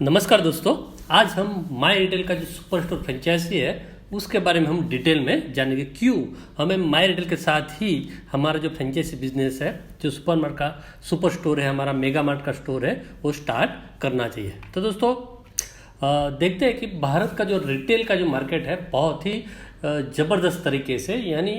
नमस्कार दोस्तों। आज हम माई रिटेल का जो सुपर स्टोर फ्रेंचाइजी है उसके बारे में हम डिटेल में जानेंगे। क्यों हमें माई रिटेल के साथ ही हमारा जो फ्रेंचाइजी बिजनेस है, जो सुपर मार्ट का सुपर स्टोर है, हमारा मेगा मार्ट का स्टोर है, वो स्टार्ट करना चाहिए। तो दोस्तों देखते हैं कि भारत का जो रिटेल का जो मार्केट है बहुत ही ज़बरदस्त तरीके से, यानी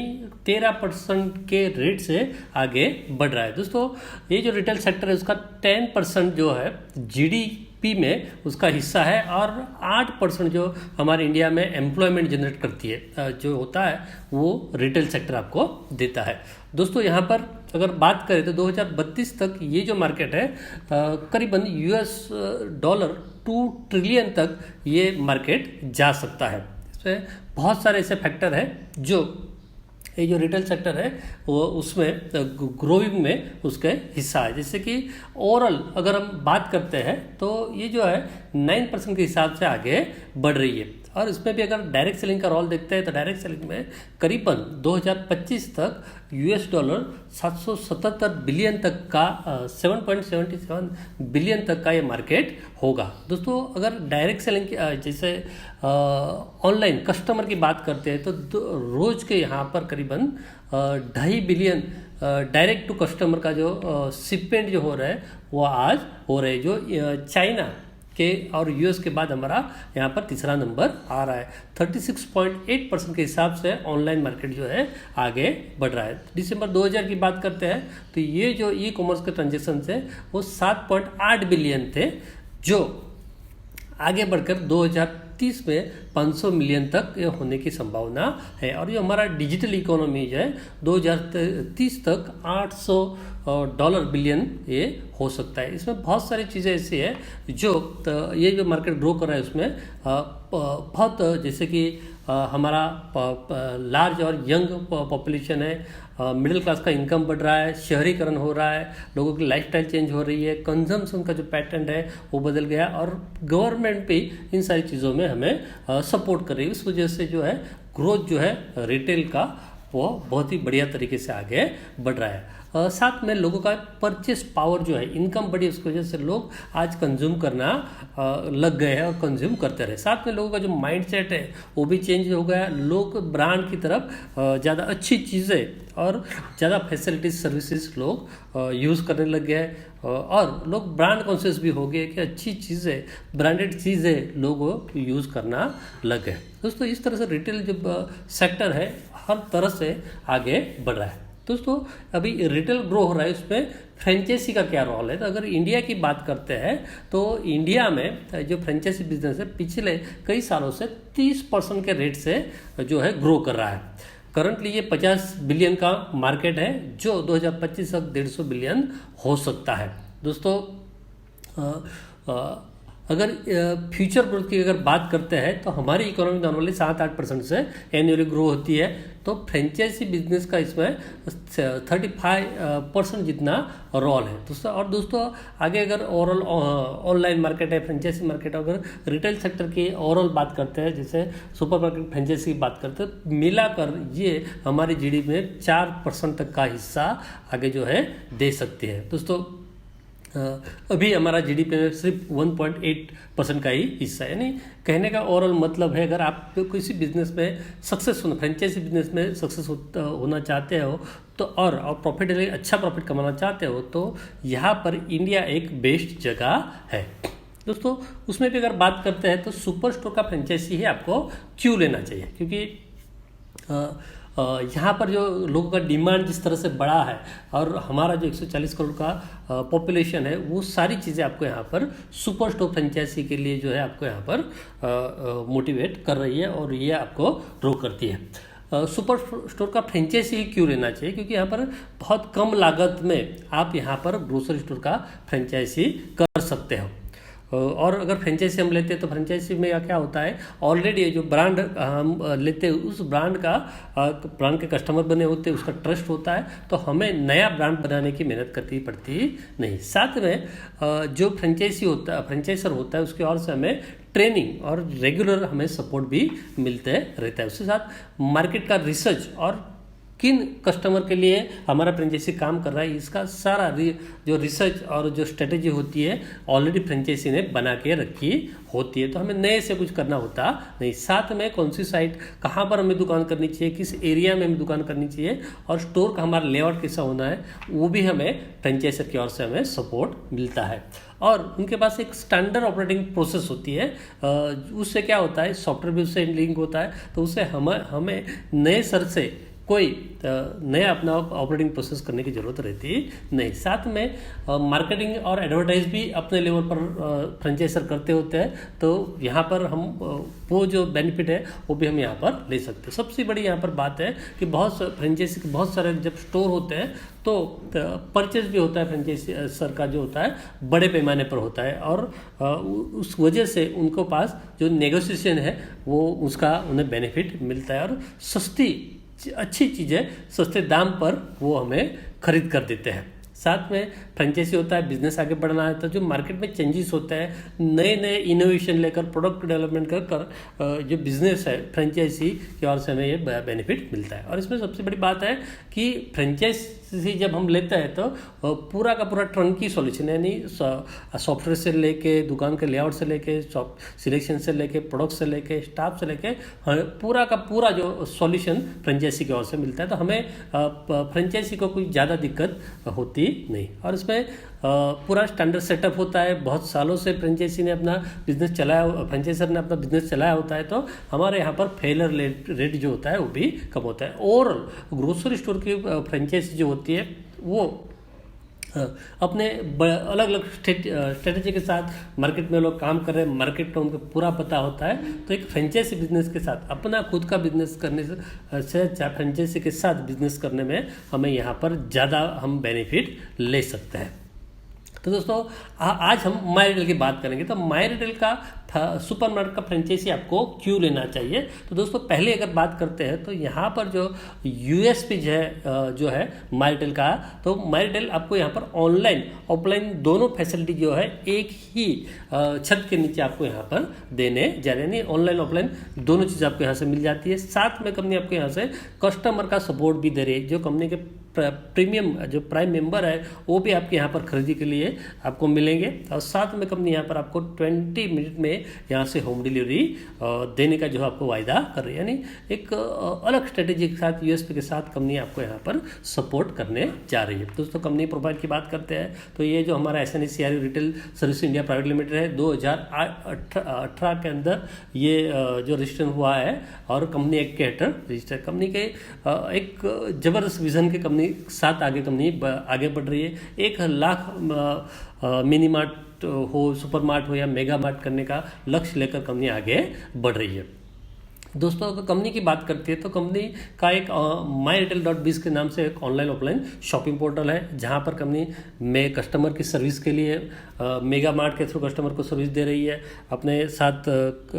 13% के रेट से आगे बढ़ रहा है। दोस्तों ये जो रिटेल सेक्टर है उसका 10% जो है जीडीपी में उसका हिस्सा है और 8% जो हमारे इंडिया में एम्प्लॉयमेंट जनरेट करती है जो होता है वो रिटेल सेक्टर आपको देता है। दोस्तों यहाँ पर अगर बात करें तो 2032 तक ये जो मार्केट है करीबन $2 ट्रिलियन तक ये मार्केट जा सकता है। इसमें बहुत सारे ऐसे फैक्टर हैं जो ये जो रिटेल सेक्टर है वो उसमें ग्रोइंग में उसका हिस्सा है। जैसे कि ओवरऑल अगर हम बात करते हैं तो ये जो है 9% के हिसाब से आगे बढ़ रही है। और इसमें भी अगर डायरेक्ट सेलिंग का रोल देखते हैं तो डायरेक्ट सेलिंग में करीबन 2025 तक $777 बिलियन तक का 7.77 बिलियन तक का ये मार्केट होगा। दोस्तों अगर डायरेक्ट सेलिंग जैसे ऑनलाइन कस्टमर की बात करते हैं तो रोज़ के यहाँ पर करीबन 2.5 बिलियन डायरेक्ट टू कस्टमर का जो शिपमेंट जो हो रहा है वो आज हो रहे हैं, जो चाइना के और यूएस के बाद हमारा यहाँ पर तीसरा नंबर आ रहा है। 36.8% के हिसाब से ऑनलाइन मार्केट जो है आगे बढ़ रहा है। दिसंबर 2000 की बात करते हैं तो ये जो ई कॉमर्स के ट्रांजेक्शन थे वो 7.8 बिलियन थे, जो आगे बढ़कर 2030 में 500 मिलियन तक ये होने की संभावना है। और ये हमारा डिजिटल इकोनॉमी जो है 2030 तक $800 बिलियन ये हो सकता है। इसमें बहुत सारी चीज़ें ऐसी है जो ये जो मार्केट ग्रो कर रहा है उसमें बहुत, जैसे कि हमारा लार्ज और यंग पॉपुलेशन है, मिडिल क्लास का इनकम बढ़ रहा है, शहरीकरण हो रहा है, लोगों की लाइफस्टाइल चेंज हो रही है, कंजम्पशन का जो पैटर्न है वो बदल गया और गवर्नमेंट भी इन सारी चीज़ों में हमें सपोर्ट कर रही है। इस वजह से जो है ग्रोथ जो है रिटेल का वो बहुत ही बढ़िया तरीके से आगे बढ़ रहा है। साथ में लोगों का परचेस पावर जो है, इनकम बढ़ी, उसकी वजह से लोग आज कंज्यूम करना लग गए हैं और कंज्यूम करते रहे। साथ में लोगों का जो माइंडसेट है वो भी चेंज हो गया। लोग ब्रांड की तरफ ज़्यादा अच्छी चीज़ें और ज़्यादा फैसिलिटीज सर्विसेज लोग यूज़ करने लग गए और लोग ब्रांड कॉन्शियस भी हो गए कि अच्छी चीज़ें, ब्रांडेड चीज़ें लोग यूज़ करना लग गए। दोस्तों इस तरह से रिटेल जो सेक्टर है हर तरह से आगे बढ़ रहा है। दोस्तों अभी रिटेल ग्रो हो रहा है, उसमें फ्रेंचाइजी का क्या रोल है। तो अगर इंडिया की बात करते हैं तो इंडिया में जो फ्रेंचाइजी बिजनेस है पिछले कई सालों से 30% के रेट से जो है ग्रो कर रहा है। करंटली ये 50 बिलियन का मार्केट है जो 2025 तक 150 बिलियन हो सकता है। दोस्तों अगर फ्यूचर ग्रोथ की अगर बात करते हैं तो हमारी इकोनॉमी नॉर्मली 7-8% से एनुअली ग्रो होती है, तो फ्रेंचाइजी बिजनेस का इसमें 35% जितना रोल है दोस्तों। और दोस्तों आगे अगर ओवरऑल ऑनलाइन मार्केट है, फ्रेंचाइजी मार्केट, अगर रिटेल सेक्टर की ओवरऑल बात करते हैं, जैसे सुपर मार्केट फ्रेंचाइजी की बात करते हैं, मिलाकर ये हमारी जीडीपी में 4% तक का हिस्सा आगे जो है दे सकती है। दोस्तों अभी हमारा जीडीपी में सिर्फ 1.8% का ही हिस्सा है। यानी कहने का ओवरऑल मतलब है, अगर आप किसी बिजनेस में सक्सेस होना, फ्रेंचाइजी बिजनेस में सक्सेस होना चाहते हो तो और प्रॉफिट, अच्छा प्रॉफिट कमाना चाहते हो तो यहाँ पर इंडिया एक बेस्ट जगह है। दोस्तों उसमें भी अगर बात करते हैं तो सुपर स्टोर का फ्रेंचाइजी ही आपको क्यों लेना चाहिए, क्योंकि यहाँ पर जो लोगों का डिमांड जिस तरह से बढ़ा है और हमारा जो 140 करोड़ का पॉपुलेशन है, वो सारी चीज़ें आपको यहाँ पर सुपर स्टोर फ्रेंचाइजी के लिए जो है आपको यहाँ पर मोटिवेट कर रही है और ये आपको ड्रॉ करती है। सुपर स्टोर का फ्रेंचाइजी क्यों लेना चाहिए, क्योंकि यहाँ पर बहुत कम लागत में आप यहाँ पर ग्रोसरी स्टोर का फ्रेंचाइजी कर सकते हो। और अगर फ्रेंचाइजी हम लेते हैं तो फ्रेंचाइजी में क्या होता है, ऑलरेडी जो ब्रांड हम लेते हैं उस ब्रांड के कस्टमर बने होते हैं, उसका ट्रस्ट होता है, तो हमें नया ब्रांड बनाने की मेहनत करनी पड़ती नहीं। साथ में जो फ्रेंचाइजर होता है उसके और से हमें ट्रेनिंग और रेगुलर हमें सपोर्ट भी मिलते रहता है। उसके साथ मार्केट का रिसर्च और किन कस्टमर के लिए हमारा फ्रेंचाइजी काम कर रहा है, इसका सारा जो रिसर्च और जो स्ट्रेटेजी होती है ऑलरेडी फ्रेंचाइजी ने बना के रखी होती है। तो हमें नए से कुछ करना होता नहीं। साथ में कौन सी साइट, कहाँ पर हमें दुकान करनी चाहिए, किस एरिया में हमें दुकान करनी चाहिए और स्टोर का हमारा लेआउट कैसा होना है, वो भी हमें फ्रेंचाइजर की ओर से हमें सपोर्ट मिलता है। और उनके पास एक स्टैंडर्ड ऑपरेटिंग प्रोसेस होती है, उससे क्या होता है, सॉफ्टवेयर भी उससे लिंक होता है, तो उससे हमें नए सर से कोई नया अपना ऑपरेटिंग प्रोसेस करने की ज़रूरत रहती नहीं। साथ में मार्केटिंग और एडवर्टाइज भी अपने लेवल पर फ्रेंचाइजर करते होते हैं, तो यहाँ पर हम वो जो बेनिफिट है वो भी हम यहाँ पर ले सकते हैं। सबसे बड़ी यहाँ पर बात है कि फ्रेंचाइजी के बहुत सारे जब स्टोर होते हैं तो परचेज भी होता है फ्रेंचाइजर का जो होता है बड़े पैमाने पर होता है, और उस वजह से उनको पास जो नेगोशिएशन है वो उसका उन्हें बेनिफिट मिलता है और सस्ती अच्छी चीज़ें सस्ते दाम पर वो हमें खरीद कर देते हैं। साथ में फ्रेंचाइजी होता है बिजनेस आगे बढ़ना है, तो जो मार्केट में चेंजेस होता है, नए नए इनोवेशन लेकर प्रोडक्ट डेवलपमेंट कर जो बिजनेस है फ्रेंचाइजी की ओर से हमें ये बेनिफिट मिलता है। और इसमें सबसे बड़ी बात है कि फ्रेंचाइजी जब हम लेते हैं तो पूरा का पूरा टर्नकी सॉल्यूशन, यानी सॉफ्टवेयर से लेके दुकान के लेआउट से लेके सिलेक्शन से लेके प्रोडक्ट से लेके स्टाफ से लेके पूरा का पूरा जो सॉल्यूशन फ्रेंचाइजी की ओर से मिलता है। तो हमें फ्रेंचाइजी को कोई ज़्यादा दिक्कत होती नहीं। और इसमें पूरा स्टैंडर्ड सेटअप होता है, बहुत सालों से फ्रेंचाइजी ने अपना बिजनेस चलाया, फ्रेंचाइजर ने अपना बिजनेस चलाया होता है, तो हमारे यहाँ पर फेलियर रेट जो होता है वो भी कम होता है। ओवरऑल ग्रोसरी स्टोर की फ्रेंचाइजी जो होती है वो अपने अलग अलग स्ट्रेटेजी के साथ मार्केट में लोग काम कर रहे हैं, मार्केट का उनको पूरा पता होता है, तो एक फ्रेंचाइजी बिजनेस के साथ अपना खुद का बिजनेस करने से फ्रेंचाइजी के साथ बिजनेस करने में हमें यहाँ पर ज़्यादा हम बेनिफिट ले सकते हैं। तो दोस्तों आज हम माई रिटेल की बात करेंगे। तो माई रिटेल का सुपरमार्केट का फ्रेंचाइजी आपको क्यों लेना चाहिए। तो दोस्तों पहले अगर बात करते हैं तो यहाँ पर जो यूएसपी जो है माई रिटेल का, तो माई रिटेल आपको यहाँ पर ऑनलाइन ऑफलाइन दोनों फैसिलिटी जो है एक ही छत के नीचे आपको यहाँ पर देने जा रहे हैं, यानी ऑनलाइन ऑफलाइन दोनों चीज़ आपको यहाँ से मिल जाती है। साथ में कंपनी आपको यहाँ से कस्टमर का सपोर्ट भी दे रही है, जो कंपनी के प्रीमियम जो प्राइम मेंबर है वो भी आपके यहाँ पर खरीदी के लिए आपको मिलेंगे। और साथ में कंपनी यहाँ पर आपको 20 मिनट में यहाँ से होम डिलीवरी देने का जो आपको वायदा कर रही है, यानी एक अलग स्ट्रेटेजी के साथ यूएसपी के साथ कंपनी आपको यहाँ पर सपोर्ट करने जा रही है। दोस्तों कंपनी प्रोफाइल की बात करते हैं तो ये जो हमारा SNE CRU retail service India private limited है 2018 के अंदर ये जो रजिस्ट्रेशन हुआ है और कंपनी एक्ट के हेठल रजिस्टर, कंपनी के एक जबरदस्त विजन के कंपनी साथ कंपनी आगे बढ़ रही है। 1 लाख मिनी मार्ट हो, सुपर मार्ट हो या मेगा मार्ट करने का लक्ष्य लेकर कंपनी आगे बढ़ रही है। दोस्तों अगर कंपनी की बात करती है तो कंपनी का एक myRetail.biz के नाम से एक ऑनलाइन ऑफलाइन शॉपिंग पोर्टल है, जहां पर कंपनी में कस्टमर की सर्विस के लिए मेगा मार्ट के थ्रू कस्टमर को सर्विस दे रही है। अपने साथ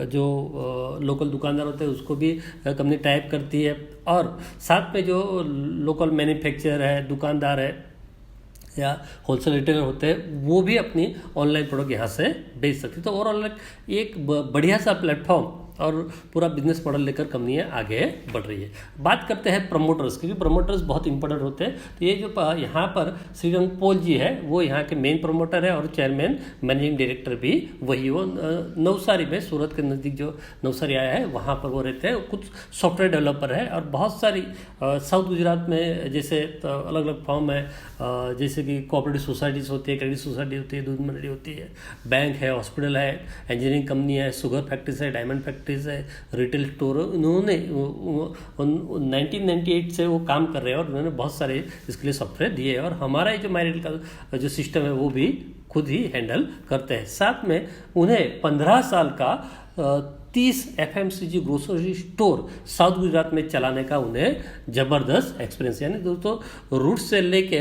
जो लोकल दुकानदार होते हैं उसको भी कंपनी टाइप करती है, और साथ में जो लोकल मैन्युफैक्चरर है, दुकानदार है या होलसेल रिटेलर होते हैं वो भी अपनी ऑनलाइन प्रोडक्ट यहाँ से बेच सकती है। तो ओवरऑल एक बढ़िया सा प्लेटफॉर्म और पूरा बिजनेस मॉडल लेकर कंपनियाँ आगे बढ़ रही है। बात करते हैं प्रमोटर्स, क्योंकि प्रमोटर्स बहुत इंपॉर्टेंट होते हैं। तो ये जो यहाँ पर श्रीरंग पोल जी है वो यहाँ के मेन प्रमोटर है और चेयरमैन मैनेजिंग डायरेक्टर भी वही, वो नवसारी में सूरत के नज़दीक जो नवसारी आया है वहाँ पर वो रहते हैं। कुछ सॉफ्टवेयर डेवलपर है और बहुत सारी साउथ गुजरात में जैसे अलग अलग फॉर्म है, जैसे कि कोऑपरेटिव सोसाइटीज़ होती है, क्रेडिट सोसाइटी होती है, दूध मंडी होती है, बैंक है, हॉस्पिटल है, इंजीनियरिंग कंपनी है, शुगर फैक्ट्रीज है, डायमंड फैक्ट्रीज है, रिटेल स्टोर। उन्होंने 1998 से वो काम कर रहे हैं और उन्होंने बहुत सारे इसके लिए सॉफ्टवेयर दिए हैं, और हमारा ये जो माई का जो सिस्टम है वो भी खुद ही हैंडल करते हैं। साथ में उन्हें 15 साल का 30 FMCG grocery store south Gujarat में चलाने का उन्हें ज़बरदस्त एक्सपीरियंस, यानी दोस्तों रूट से लेके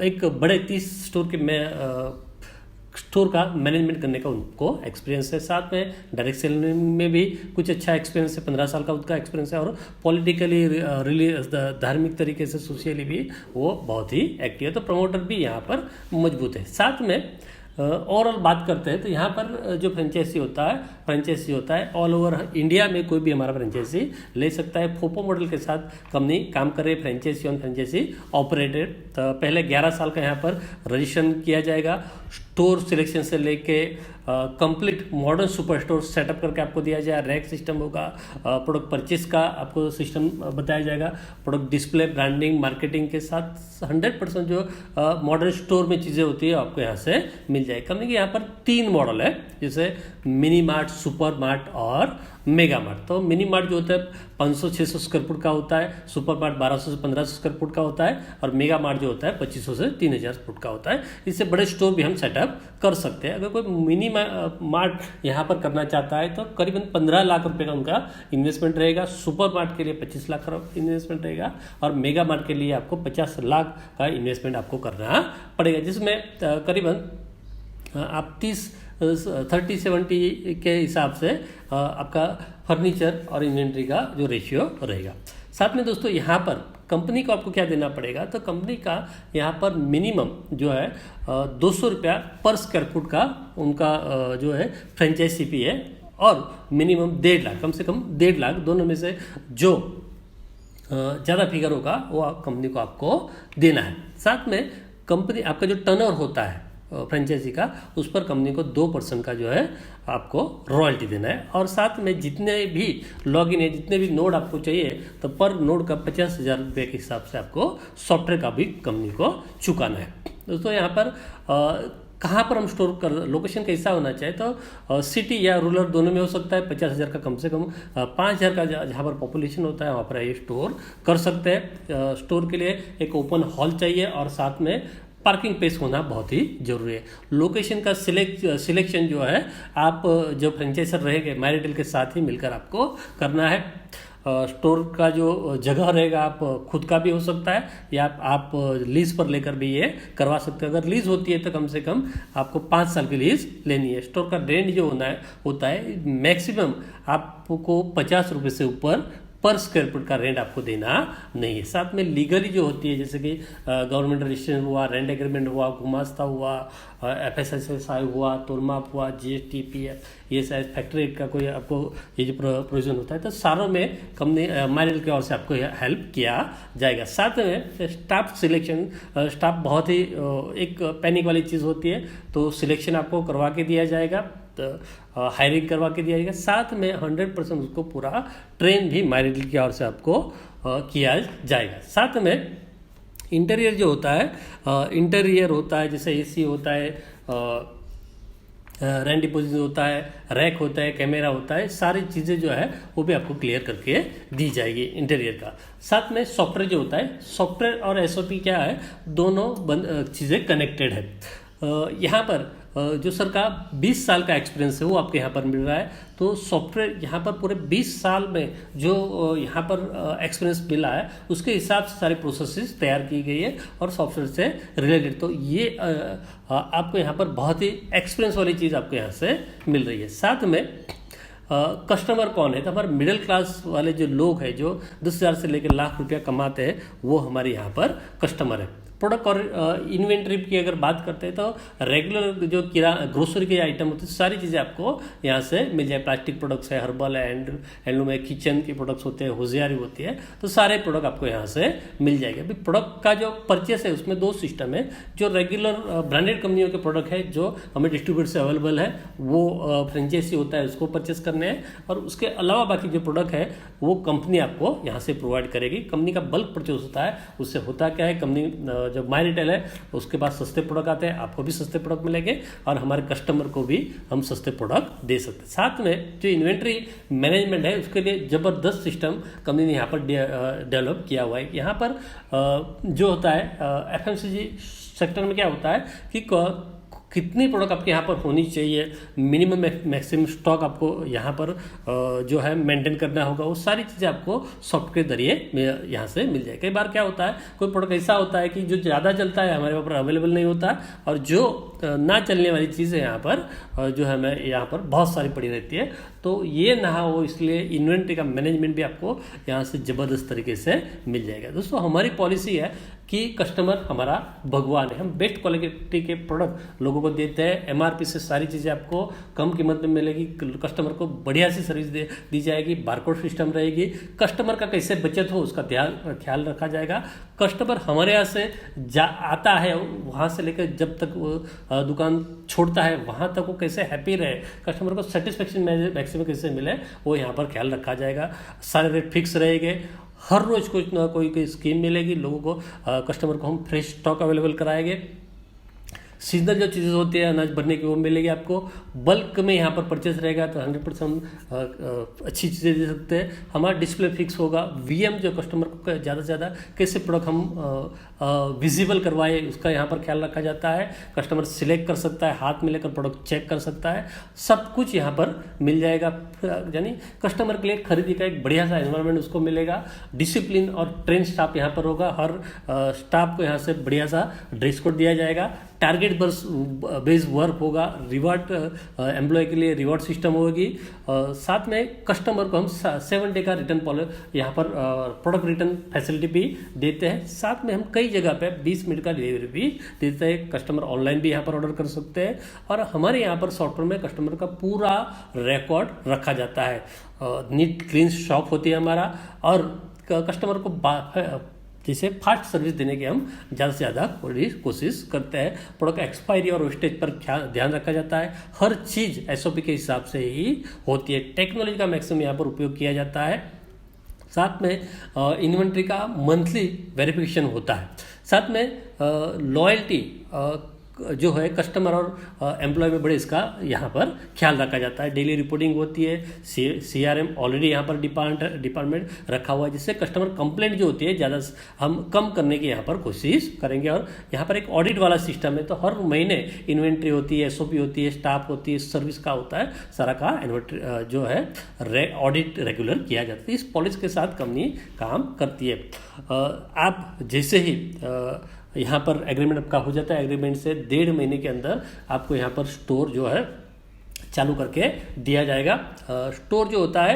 एक बड़े 30 स्टोर के स्टोर का मैनेजमेंट करने का उनको एक्सपीरियंस है। साथ में डायरेक्ट सेलिंग में भी कुछ अच्छा एक्सपीरियंस है, 15 साल का उनका एक्सपीरियंस है, और पॉलिटिकली धार्मिक तरीके से सोशली भी वो बहुत ही एक्टिव है। तो प्रमोटर भी यहाँ पर मजबूत है। साथ में ओवरऑल बात करते हैं तो यहाँ पर जो फ्रेंचाइजी होता है ऑल ओवर इंडिया में कोई भी हमारा फ्रेंचाइजी ले सकता है। फोपो मॉडल के साथ कंपनी काम कर रही है, फ्रेंचाइजी ऑन फ्रेंचाइजी ऑपरेटेड। तो पहले 11 साल का यहाँ पर रजिस्ट्रेशन किया जाएगा। स्टोर सिलेक्शन से लेके complete modern super store setup करके आपको दिया जाए, रैक सिस्टम होगा, प्रोडक्ट परचेस का आपको सिस्टम बताया जाएगा, प्रोडक्ट डिस्प्ले, ब्रांडिंग, मार्केटिंग के साथ 100% जो मॉडर्न स्टोर में चीज़ें होती है आपको यहाँ से मिल जाएगी। कंपनी के यहाँ पर 3 मॉडल है, जैसे मिनी मार्ट, सुपर मार्ट और मेगा मार्ट। तो मिनी मार्ट जो होता है 500-600 स्क्वायर फुट का होता है, सुपर मार्ट 1200 से 1500 स्क्वायर फुट का होता है और मेगा मार्ट जो होता है 2500 से 3000 फुट का होता है। इससे बड़े स्टोर भी हम सेटअप कर सकते हैं। अगर कोई मिनी मार्ट यहाँ पर करना चाहता है तो करीबन 15 लाख रुपए का उनका इन्वेस्टमेंट रहेगा। सुपर मार्ट के लिए 25 लाख का इन्वेस्टमेंट रहेगा और मेगा मार्ट के लिए आपको 50 लाख का इन्वेस्टमेंट आपको करना पड़ेगा, जिसमें करीबन आप 30-70 के हिसाब से आपका फर्नीचर और इन्वेंट्री का जो रेशियो रहेगा। साथ में दोस्तों यहाँ पर कंपनी को आपको क्या देना पड़ेगा, तो कंपनी का यहाँ पर मिनिमम जो है 200 रुपया पर स्क्वायर फुट का उनका जो है फ्रेंचाइजी फी है और मिनिमम 1.5 लाख, कम से कम 1.5 लाख, दोनों में से जो ज़्यादा फिगर होगा वो कंपनी को आपको देना है। साथ में कंपनी आपका जो टर्नओवर होता है फ्रेंचाइजी का, उस पर कंपनी को 2% का जो है आपको रॉयल्टी देना है। और साथ में जितने भी लॉगिन है, जितने भी नोड आपको चाहिए, तो पर नोड का 50,000 रुपये के हिसाब से आपको सॉफ्टवेयर का भी कंपनी को चुकाना है। दोस्तों यहाँ पर कहाँ पर हम स्टोर कर, लोकेशन कैसा होना चाहिए, तो सिटी या रूरल दोनों में हो सकता है। 50,000 का कम से कम 5,000 का जहाँ पर पॉपुलेशन होता है वहाँ पर ये स्टोर कर सकते हैं। स्टोर के लिए एक ओपन हॉल चाहिए और साथ में पार्किंग प्लेस होना बहुत ही जरूरी है। लोकेशन का सिलेक्शन जो है आप जो फ्रेंचाइजर रहेंगे मैरिटल के साथ ही मिलकर आपको करना है। स्टोर का जो जगह रहेगा आप खुद का भी हो सकता है या आप लीज पर लेकर भी ये करवा सकते हैं। अगर लीज होती है तो कम से कम आपको 5 साल की लीज लेनी है। स्टोर का रेंट जो होता है मैक्सिमम आपको 50 रुपये से ऊपर पर स्क्वायर फुट का रेंट आपको देना नहीं है। साथ में लीगली जो होती है, जैसे कि गवर्नमेंट रजिस्ट्रेशन हुआ, रेंट एग्रीमेंट हुआ, गुमास्ता हुआ, FSSAI हुआ, तोलमाप हुआ, GST, PF, ये शायद फैक्ट्री का कोई आपको ये जो प्रोविजन होता है, तो सारों में कंपनी माइनल की ओर से आपको हेल्प किया जाएगा। साथ में स्टाफ सिलेक्शन, स्टाफ बहुत ही एक पैनिक वाली चीज़ होती है, तो सिलेक्शन आपको करवा के दिया जाएगा, हायरिंग करवा के दिया जाएगा। साथ में 100% उसको पूरा ट्रेन भी माइरिटल की ओर से आपको किया जाएगा। साथ में इंटीरियर जो होता है, इंटीरियर होता है, जैसे AC होता है, रेंट डिपोजिट होता है, रैक होता है, कैमरा होता है, सारी चीज़ें जो है वो भी आपको क्लियर करके दी जाएगी इंटीरियर का। साथ में सॉफ्टवेयर जो होता है, सॉफ्टवेयर और SOP क्या है, दोनों चीज़ें कनेक्टेड है। यहाँ पर जो सर का 20 साल का एक्सपीरियंस है वो आपके यहाँ पर मिल रहा है। तो सॉफ्टवेयर यहाँ पर पूरे 20 साल में जो यहाँ पर एक्सपीरियंस मिला है उसके हिसाब से सारी प्रोसेसेस तैयार की गई है और सॉफ्टवेयर से रिलेटेड। तो ये आपको यहाँ पर बहुत ही एक्सपीरियंस वाली चीज़ आपको यहाँ से मिल रही है। साथ में कस्टमर कौन है, तो हमारे मिडिल क्लास वाले जो लोग हैं जो 10,000 से लेकर लाख रुपया कमाते हैं वो हमारे यहाँ पर कस्टमर है। प्रोडक्ट और इन्वेंट्री की अगर बात करते हैं तो रेगुलर जो ग्रोसरी के आइटम होते हैं सारी चीज़ें आपको यहाँ से मिल जाए। प्लास्टिक प्रोडक्ट्स है, हर्बल है, हैंडलूम है, किचन के प्रोडक्ट्स होते हैं, होशियारी होती है, तो सारे प्रोडक्ट आपको यहाँ से मिल जाएंगे। अभी प्रोडक्ट का जो परचेस है उसमें 2 सिस्टम है। जो रेगुलर ब्रांडेड कंपनियों के प्रोडक्ट है जो हमें डिस्ट्रीब्यूटर से अवेलेबल है वो फ्रेंचाइजी होता है, उसको परचेस करने हैं, और उसके अलावा बाकी जो प्रोडक्ट है वो कंपनी आपको यहाँ से प्रोवाइड करेगी। कंपनी का बल्क परचेस होता है, उससे होता क्या है, कंपनी जब माई रिटेल है उसके पास सस्ते प्रोडक्ट आते हैं, आपको भी सस्ते प्रोडक्ट मिलेंगे और हमारे कस्टमर को भी हम सस्ते प्रोडक्ट दे सकते हैं। साथ में जो इन्वेंट्री मैनेजमेंट है उसके लिए ज़बरदस्त सिस्टम कंपनी ने यहाँ पर डेवलप किया हुआ है। यहाँ पर जो होता है FMCG सेक्टर में क्या होता है कि कितनी प्रोडक्ट आपके यहाँ पर होनी चाहिए, मिनिमम मैक्सिमम स्टॉक आपको यहाँ पर जो है मेंटेन करना होगा, वो सारी चीज़ें आपको सॉफ्टवेयर के जरिए यहाँ से मिल जाए। कई बार क्या होता है, कोई प्रोडक्ट ऐसा होता है कि जो ज़्यादा चलता है हमारे वहाँ पर अवेलेबल नहीं होता, और जो ना चलने वाली चीज़ें यहाँ पर जो है हमें यहाँ पर बहुत सारी पड़ी रहती है, तो ये ना हो इसलिए इन्वेंट्री का मैनेजमेंट भी आपको यहाँ से ज़बरदस्त तरीके से मिल जाएगा। दोस्तों हमारी पॉलिसी है कि कस्टमर हमारा भगवान है, हम बेस्ट क्वालिटी के प्रोडक्ट लोगों को देते हैं, एमआरपी से सारी चीज़ें आपको कम कीमत में मिलेगी, कस्टमर को बढ़िया सी सर्विस दी जाएगी, बारकोड सिस्टम रहेगी, कस्टमर का कैसे बचत हो उसका ख्याल रखा जाएगा। कस्टमर हमारे यहाँ से आता है, वहाँ से लेकर जब तक वो दुकान छोड़ता है वहाँ तक वो कैसे हैप्पी रहे, कस्टमर को सेटिस्फेक्शन मैक्सिमम कैसे मिले, वो यहाँ पर ख्याल रखा जाएगा। सारे रेट फिक्स रहेंगे, हर रोज़ कुछ ना कोई स्कीम मिलेगी लोगों को, कस्टमर को हम फ्रेश स्टॉक अवेलेबल कराएंगे। सीजनल जो चीज़ें होती है अनाज भरने की वो मिलेगी आपको। बल्क में यहाँ पर परचेस रहेगा तो 100% अच्छी चीज़ें दे सकते हैं। हमारा डिस्प्ले फिक्स होगा। वीएम जो कस्टमर को ज़्यादा से ज़्यादा कैसे प्रोडक्ट हम विजिबल करवाए उसका यहाँ पर ख्याल रखा जाता है। कस्टमर सिलेक्ट कर सकता है, हाथ में लेकर प्रोडक्ट चेक कर सकता है, सब कुछ यहाँ पर मिल जाएगा। यानी कस्टमर के लिए खरीदी का एक बढ़िया सा एनवायरनमेंट उसको मिलेगा। डिसिप्लिन और ट्रेन स्टाफ यहाँ पर होगा, हर स्टाफ को यहाँ से बढ़िया सा ड्रेस कोड दिया जाएगा। टारगेट बेस्ड वर्क होगा, रिवार्ड एम्प्लॉय के लिए रिवार्ड सिस्टम होगी। साथ में कस्टमर को हम 7 डे का रिटर्न पॉलिसी यहाँ पर प्रोडक्ट रिटर्न फैसिलिटी भी देते हैं। साथ में हम कई जगह पे 20 मिनट का डिलीवरी भी देते हैं। कस्टमर ऑनलाइन भी यहाँ पर ऑर्डर कर सकते हैं और हमारे यहाँ पर सॉफ्टवेयर में कस्टमर का पूरा रिकॉर्ड रखा जाता है। नीट क्लीन शॉप होती है हमारा और कस्टमर को जैसे फास्ट सर्विस देने की हम ज़्यादा से ज़्यादा कोशिश करते हैं। प्रोडक्ट एक्सपायरी और वेस्टेज पर ध्यान रखा जाता है। हर चीज़ एसओपी के हिसाब से ही होती है। टेक्नोलॉजी का मैक्सिमम यहाँ पर उपयोग किया जाता है। साथ में इन्वेंट्री का मंथली वेरिफिकेशन होता है। साथ में लॉयल्टी जो है कस्टमर और एम्प्लॉय में बड़े इसका यहाँ पर ख्याल रखा जाता है। डेली रिपोर्टिंग होती है। CRM ऑलरेडी यहाँ पर डिपार्टमेंट रखा हुआ है, जिससे कस्टमर कंप्लेंट जो होती है ज़्यादा हम कम करने की यहाँ पर कोशिश करेंगे। और यहाँ पर एक ऑडिट वाला सिस्टम है, तो हर महीने इन्वेंट्री होती है, SOP होती है, स्टाफ होती है, सर्विस का होता है, सारा का इन्वेंट्री जो है ऑडिट रेगुलर किया जाता है। इस पॉलिसी के साथ कंपनी काम करती है। आप जैसे ही यहाँ पर एग्रीमेंट आपका हो जाता है, एग्रीमेंट से 1.5 महीने के अंदर आपको यहाँ पर स्टोर जो है चालू करके दिया जाएगा। स्टोर जो होता है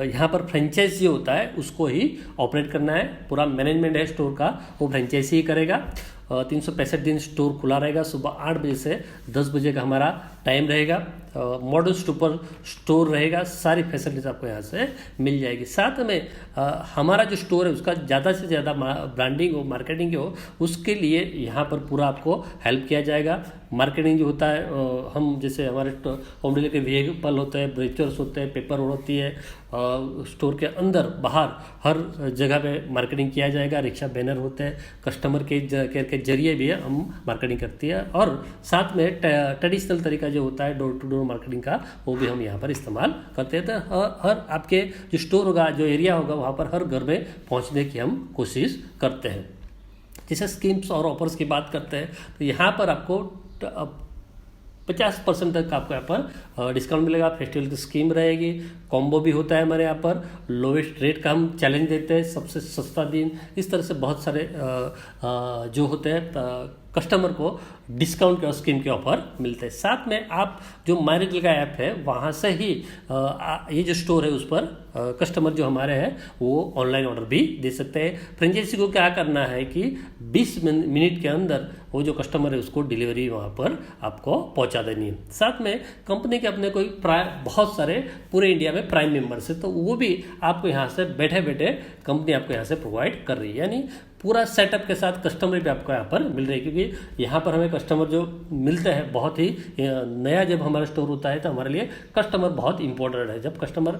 यहाँ पर फ्रेंचाइजी होता है उसको ही ऑपरेट करना है। पूरा मैनेजमेंट है स्टोर का वो फ्रेंचाइजी ही करेगा। 365 दिन स्टोर खुला रहेगा। सुबह 8 बजे से 10 बजे का हमारा टाइम रहेगा। मॉडर्न स्टोर रहेगा। सारी फैसिलिटीज आपको यहाँ से मिल जाएगी। साथ में हमारा जो स्टोर है उसका ज़्यादा से ज़्यादा ब्रांडिंग हो, मार्केटिंग हो, उसके लिए यहाँ पर पूरा आपको हेल्प किया जाएगा। मार्केटिंग जो होता है हम जैसे हमारे होम डिलीवरी के व्हीकल होते हैं, ब्रोचर्स होते हैं, पेपर होती है, स्टोर के अंदर बाहर हर जगह पे मार्केटिंग किया जाएगा। रिक्शा बैनर होते हैं, कस्टमर के जरिए भी हम मार्केटिंग करती है। और साथ में ट्रेडिशनल तरीका जो होता है डोर टू डोर मार्केटिंग का, वो भी हम यहाँ पर इस्तेमाल करते हैं। तो हर आपके जो स्टोर होगा, जो एरिया होगा, वहाँ पर हर घर में पहुँचने की हम कोशिश करते हैं। जैसे स्कीम्स और ऑफर्स की बात करते हैं तो यहाँ पर आपको 50% तक आपको यहाँ पर डिस्काउंट मिलेगा। फेस्टिवल की स्कीम रहेगी। कॉम्बो भी होता है हमारे यहाँ पर। लोवेस्ट रेट का हम चैलेंज देते हैं, सबसे सस्ता दिन। इस तरह से बहुत सारे जो होते हैं कस्टमर को डिस्काउंट के और स्कीम के ऑफर मिलते हैं। साथ में आप जो माई रिटेल का ऐप है वहाँ से ही ये जो स्टोर है उस पर कस्टमर जो हमारे हैं वो ऑनलाइन ऑर्डर भी दे सकते हैं। फ्रेंचाइजी को क्या करना है कि 20 मिनट के अंदर वो जो कस्टमर है उसको डिलीवरी वहाँ पर आपको पहुँचा देनी है। साथ में कंपनी के अपने कोई बहुत सारे पूरे इंडिया में प्राइम मेंबर्स है, तो वो भी आपको यहाँ से बैठे बैठे कंपनी आपको यहाँ से प्रोवाइड कर रही है। यानी पूरा सेटअप के साथ कस्टमर भी आपको यहाँ पर मिल रही है। क्योंकि यहाँ पर हमें कस्टमर जो मिलते हैं बहुत ही नया, जब हमारा स्टोर होता है तो हमारे लिए कस्टमर बहुत इंपॉर्टेंट है। जब कस्टमर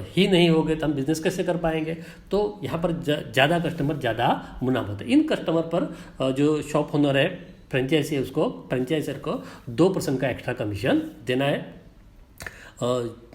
ही नहीं होंगे तो हम बिजनेस कैसे कर पाएंगे। तो यहाँ पर ज़्यादा कस्टमर ज़्यादा मुनाफा होता है। इन कस्टमर पर जो शॉप ओनर है, फ्रेंचाइजी है, उसको फ्रेंचाइजर को 2% का एक्स्ट्रा कमीशन देना है।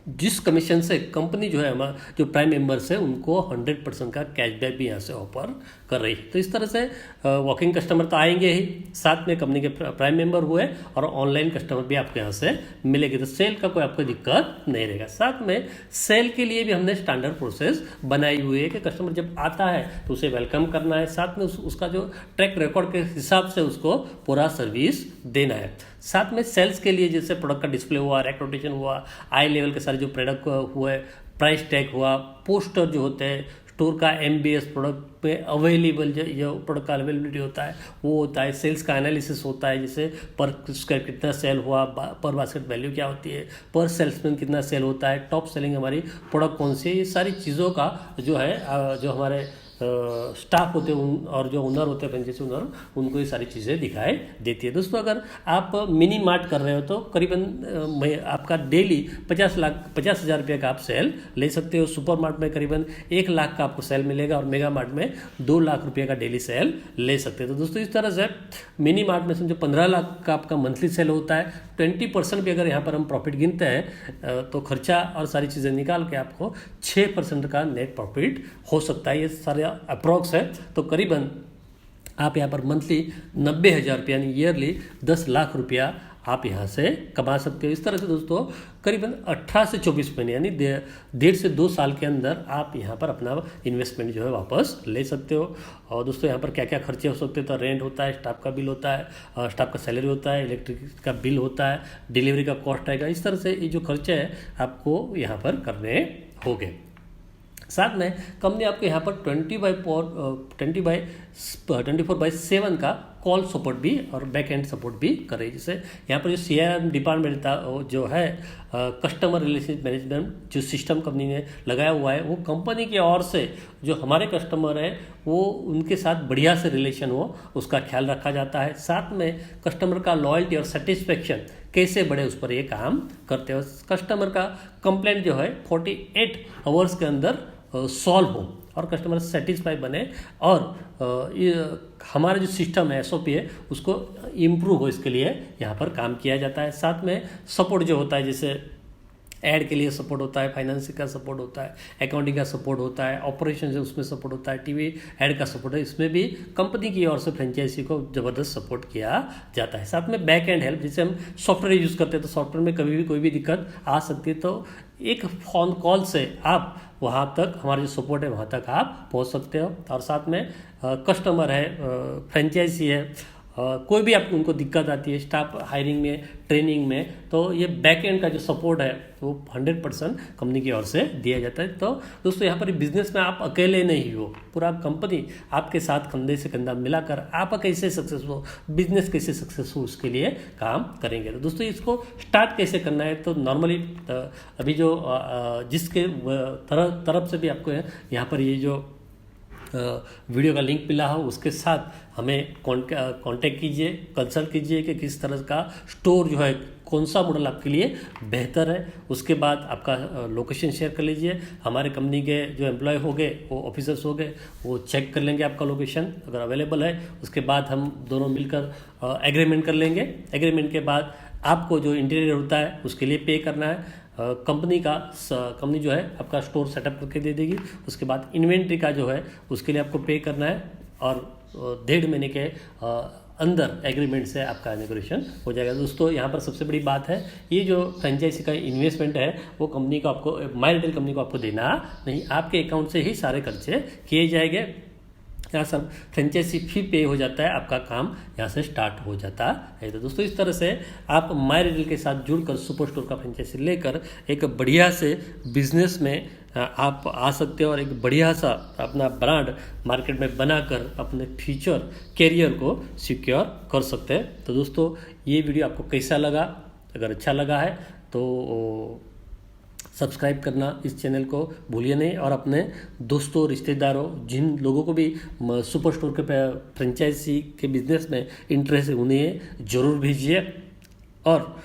जिस कमीशन से कंपनी जो है हमारा जो प्राइम मेंबर्स है उनको 100% का कैशबैक भी यहाँ से ऑफर कर रही है। तो इस तरह से वॉकिंग कस्टमर तो आएंगे ही, साथ में कंपनी के प्राइम मेंबर हुए और ऑनलाइन कस्टमर भी आपको यहाँ से मिलेगी। तो सेल का कोई आपको दिक्कत नहीं रहेगा। साथ में सेल के लिए भी हमने स्टैंडर्ड प्रोसेस बनाई हुई है कि कस्टमर जब आता है तो उसे वेलकम करना है, साथ में उसका जो ट्रैक रिकॉर्ड के हिसाब से उसको पूरा सर्विस देना है। साथ में सेल्स के लिए जैसे प्रोडक्ट का डिस्प्ले हुआ, रैक रोटेशन हुआ, आई लेवल के सारे जो प्रोडक्ट हुए, प्राइस टैग हुआ, पोस्टर जो होते हैं, स्टोर का MBS प्रोडक्ट पे अवेलेबल जो प्रोडक्ट का अवेलेबिलिटी होता है वो होता है, सेल्स का एनालिसिस होता है, जैसे पर स्क्वायर कितना सेल हुआ, पर बास्केट वैल्यू क्या होती है, पर सेल्समैन कितना सेल होता है, टॉप सेलिंग हमारी प्रोडक्ट कौन सी है, ये सारी चीज़ों का जो है जो हमारे स्टाफ होते हैं और जो ओनर होते हैं फ्रेंचाइजी ओनर, उनको ये सारी चीज़ें दिखाई देती है। दोस्तों अगर आप मिनी मार्ट कर रहे हो तो करीबन आपका डेली 50,000 रुपये का आप सेल ले सकते हो। सुपर मार्ट में करीबन 1 लाख का आपको सेल मिलेगा और मेगा मार्ट में 2 लाख रुपये का डेली सेल ले सकते हो। तो दोस्तों इस तरह से मिनी मार्ट में समझो 15 लाख का आपका मंथली सेल होता है। 20% भी अगर यहाँ पर हम प्रॉफिट गिनते हैं तो खर्चा और सारी चीज़ें निकाल के आपको 6% का नेट प्रॉफिट हो सकता है। ये सारे अप्रॉक्स है, तो करीबन आप यहाँ पर मंथली 90,000 रुपया यानी ईयरली 10 लाख रुपया आप यहाँ से कमा सकते हो। इस तरह से दोस्तों करीबन 18 से 24 महीने यानी 1.5 से 2 साल के अंदर आप यहाँ पर अपना इन्वेस्टमेंट जो है वापस ले सकते हो। और दोस्तों यहाँ पर क्या क्या खर्चे हो सकते हैं, तो रेंट होता है, स्टाफ का बिल होता है, स्टाफ का सैलरी होता है, इलेक्ट्रिक का बिल होता है, डिलीवरी का कॉस्ट आएगा। इस तरह से ये जो खर्चे हैं आपको यहाँ पर करने होंगे। साथ में कंपनी आपको यहाँ पर 24/7 का कॉल सपोर्ट भी और बैक एंड सपोर्ट भी कर रही है। जैसे यहाँ पर जो CRM डिपार्टमेंट था जो है कस्टमर रिलेशन मैनेजमेंट जो सिस्टम कंपनी ने लगाया हुआ है, वो कंपनी की ओर से जो हमारे कस्टमर है वो उनके साथ बढ़िया से रिलेशन हो उसका ख्याल रखा जाता है। साथ में कस्टमर का लॉयल्टी और सेटिस्फेक्शन कैसे बढ़े उस पर ये काम करते हैं। कस्टमर का कंप्लेंट जो है 48 आवर्स के अंदर सॉल्व हो और कस्टमर सेटिस्फाई बने और हमारा जो सिस्टम है SOP है उसको इम्प्रूव हो, इसके लिए यहाँ पर काम किया जाता है। साथ में सपोर्ट जो होता है, जैसे ऐड के लिए सपोर्ट होता है, फाइनेंसिंग का सपोर्ट होता है, अकाउंटिंग का सपोर्ट होता है, ऑपरेशन जो उसमें सपोर्ट होता है, टीवी ऐड का सपोर्ट है, इसमें भी कंपनी की ओर से फ्रेंचाइजी को ज़बरदस्त सपोर्ट किया जाता है। साथ में बैक एंड हेल्प, जैसे हम सॉफ्टवेयर यूज़ करते हैं तो सॉफ्टवेयर में कभी भी कोई भी दिक्कत आ सकती है, तो एक फ़ोन कॉल से आप वहाँ तक हमारा जो सपोर्ट है वहाँ तक आप पहुँच सकते हो। और साथ में कस्टमर है, फ्रेंचाइजी है, कोई भी आपको उनको दिक्कत आती है स्टाफ हायरिंग में, ट्रेनिंग में, तो ये बैक एंड का जो सपोर्ट है वो 100% कंपनी की ओर से दिया जाता है। तो दोस्तों यहाँ पर बिजनेस में आप अकेले नहीं हो, पूरा कंपनी आपके साथ कंधे से कंधा मिलाकर आप कैसे सक्सेस हो, बिजनेस कैसे सक्सेस हो उसके लिए काम करेंगे। तो दोस्तों इसको स्टार्ट कैसे करना है, तो नॉर्मली अभी जो जिसके तरफ से भी आपको यहाँ पर ये जो वीडियो का लिंक मिला हो उसके साथ हमें कांटेक्ट कीजिए, कंसल्ट कीजिए कि किस तरह का स्टोर जो है कौन सा मॉडल आपके लिए बेहतर है। उसके बाद आपका लोकेशन शेयर कर लीजिए, हमारे कंपनी के जो एम्प्लॉय हो गए, वो ऑफिसर्स हो गए, वो चेक कर लेंगे आपका लोकेशन अगर अवेलेबल है। उसके बाद हम दोनों मिलकर एग्रीमेंट कर लेंगे। एग्रीमेंट के बाद आपको जो इंटीरियर होता है उसके लिए पे करना है। कंपनी जो है आपका स्टोर सेटअप करके दे देगी। उसके बाद इन्वेंट्री का जो है उसके लिए आपको पे करना है और 1.5 महीने के अंदर एग्रीमेंट से आपका इनॉग्रेशन हो जाएगा। दोस्तों यहाँ पर सबसे बड़ी बात है, ये जो फ्रेंचाइजी का इन्वेस्टमेंट है वो कंपनी को आपको, माई रिटेल कंपनी को आपको देना नहीं, आपके अकाउंट से ही सारे खर्चे किए जाएंगे। यहाँ सब फ्रेंचाइजी फी पे हो जाता है, आपका काम यहाँ से स्टार्ट हो जाता है। तो दोस्तों इस तरह से आप माई रिटेल के साथ जुड़कर सुपर स्टोर का फ्रेंचाइजी लेकर एक बढ़िया से बिजनेस में आप आ सकते हो और एक बढ़िया सा अपना ब्रांड मार्केट में बनाकर अपने फ्यूचर कैरियर को सिक्योर कर सकते हैं। तो दोस्तों ये वीडियो आपको कैसा लगा, अगर अच्छा लगा है तो सब्सक्राइब करना इस चैनल को भूलिए नहीं, और अपने दोस्तों रिश्तेदारों जिन लोगों को भी सुपर स्टोर के फ्रेंचाइजी के बिजनेस में इंटरेस्ट है उन्हें ज़रूर भेजिए। और